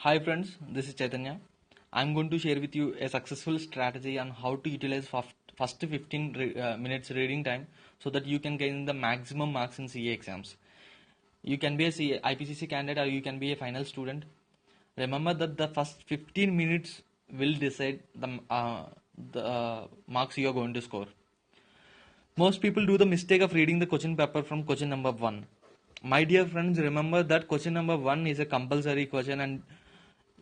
Hi friends, this is Chaitanya. I'm going to share with you a successful strategy on how to utilize first 15 minutes reading time so that you can gain the maximum marks in CA exams. You can be a IPCC candidate or you can be a final student. Remember that the first 15 minutes will decide the marks you are going to score. Most people do the mistake of reading the question paper from question number 1. My dear friends, remember that question number 1 is a compulsory question, and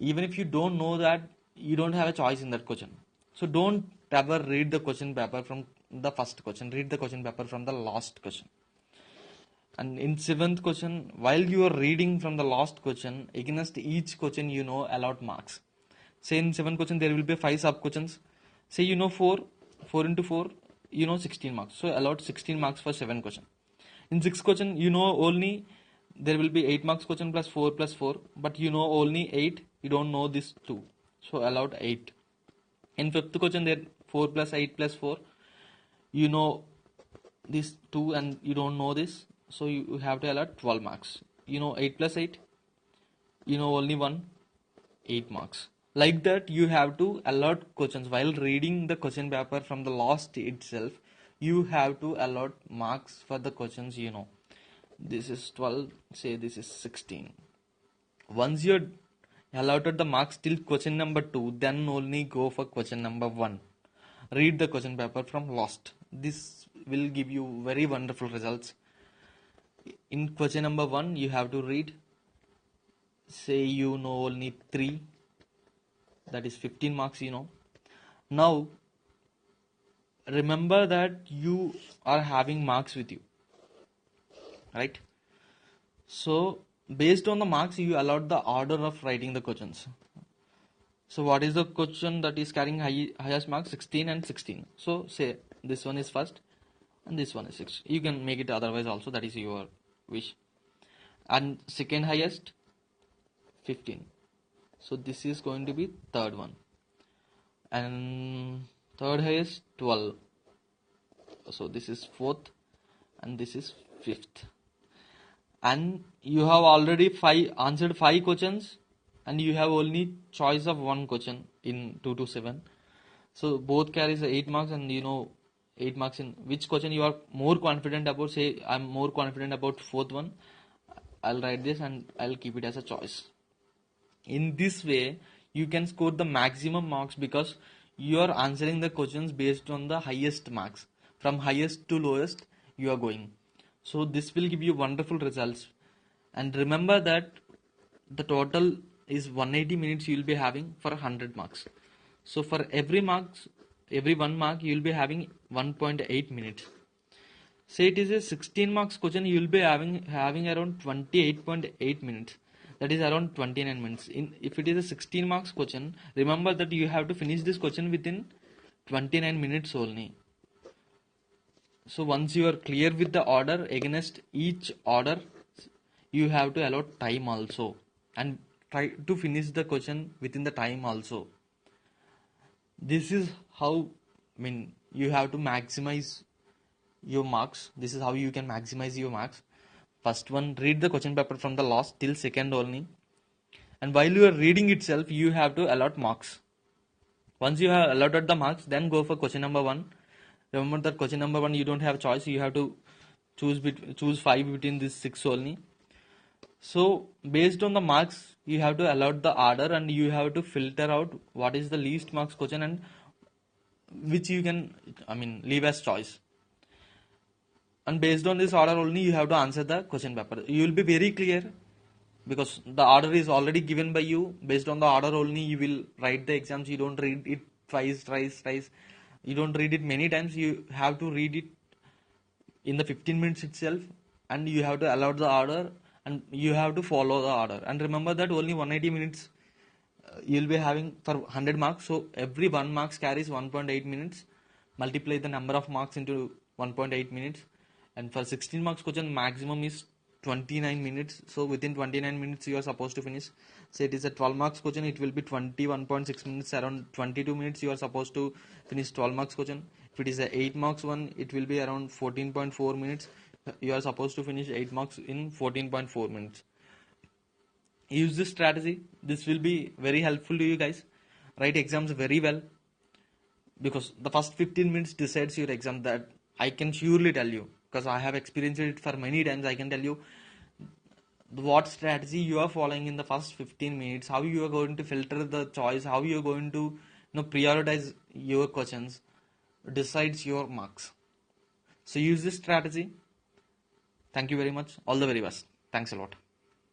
even if you don't know that, you don't have a choice in that question. So don't ever read the question paper from the first question. Read the question paper from the last question. And in seventh question, while you are reading from the last question, against each question allot marks. Say in 7 question there will be 5 sub questions. Say 4 into 4, 16 marks. So allot 16 marks for 7 question. In 6 question, only there will be 8 marks question plus 4, but only 8. You don't know this 2. So allowed 8. In 5th question, there 4 plus 8 plus 4. You know this 2 and you don't know this. So you have to allot 12 marks. 8 plus 8. Only 1. 8 marks. Like that, you have to allot questions. While reading the question paper from the last itself, you have to allot marks for the questions This is 12, say this is 16. Once you're allotted the marks till question number 2, then only go for question number 1. Read the question paper from last. This will give you very wonderful results. In question number 1, you have to read, say only 3. That is 15 marks, Now, remember that you are having marks with you, right? So based on the marks, you allot the order of writing the questions. So what is the question that is carrying highest marks? 16 and 16. So say this one is first and this one is 6. You can make it otherwise also, that is your wish. And second highest 15. So this is going to be third one. And third highest 12. So this is fourth and this is fifth. And you have already answered 5 questions and you have only choice of 1 question in 2 to 7. So both carries 8 marks, and 8 marks in which question you are more confident about. Say I'm more confident about 4th one. I'll write this and I'll keep it as a choice. In this way, you can score the maximum marks because you are answering the questions based on the highest marks. From highest to lowest, you are going. So this will give you wonderful results. And remember that the total is 180 minutes you will be having for 100 marks. So for every 1 mark, you will be having 1.8 minutes. Say it is a 16 marks question, you will be having around 28.8 minutes. That is around 29 minutes. If it is a 16 marks question, remember that you have to finish this question within 29 minutes only. So once you are clear with the order, against each order, you have to allot time also. And try to finish the question within the time also. This is how, you have to maximize your marks. This is how you can maximize your marks. First one, read the question paper from the last till second only. And while you are reading itself, you have to allot marks. Once you have allotted the marks, then go for question number 1. Remember that question number 1, you don't have choice. You have to choose 5 between these 6 only. So based on the marks, you have to allot the order and you have to filter out what is the least marks question and which you can leave as choice. And based on this order only, you have to answer the question paper. You will be very clear because the order is already given by you. Based on the order only, you will write the exams. You don't read it twice. You don't read it many times. You have to read it in the 15 minutes itself, and you have to allot the order and you have to follow the order. And remember that only 180 minutes you will be having for 100 marks. So every 1 marks carries 1.8 minutes. Multiply the number of marks into 1.8 minutes. And for 16 marks question, maximum is 29 minutes. So within 29 minutes you are supposed to finish. Say it is a 12 marks question, it will be 21.6 minutes. Around 22 minutes you are supposed to finish 12 marks question. If it is a 8 marks one, it will be around 14.4 minutes. You are supposed to finish 8 marks in 14.4 minutes. use this strategy. This will be very helpful to you guys. Write exams very well, because the first 15 minutes decides your exam. That I can surely tell you, because I have experienced it for many times. I can tell you what strategy you are following in the first 15 minutes, how you are going to filter the choice, how you are going to prioritize your questions, decides your marks. So use this strategy. Thank you very much. All the very best. Thanks a lot.